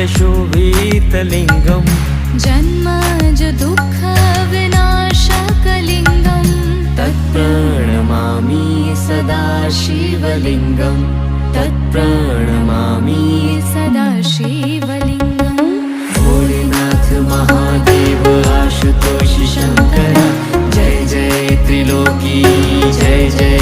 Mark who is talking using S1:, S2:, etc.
S1: शोभितलिङ्गम्
S2: जन्मज दुःखविनाशकलिङ्गं
S1: तत्प्रणमामि सदा शिवलिङ्गम् तत्प्रणमामि
S2: सदा शिवलिङ्गम्
S1: भोलेनाथ महादेव आशुतोष शङ्कर जय जय त्रिलोकी जय जय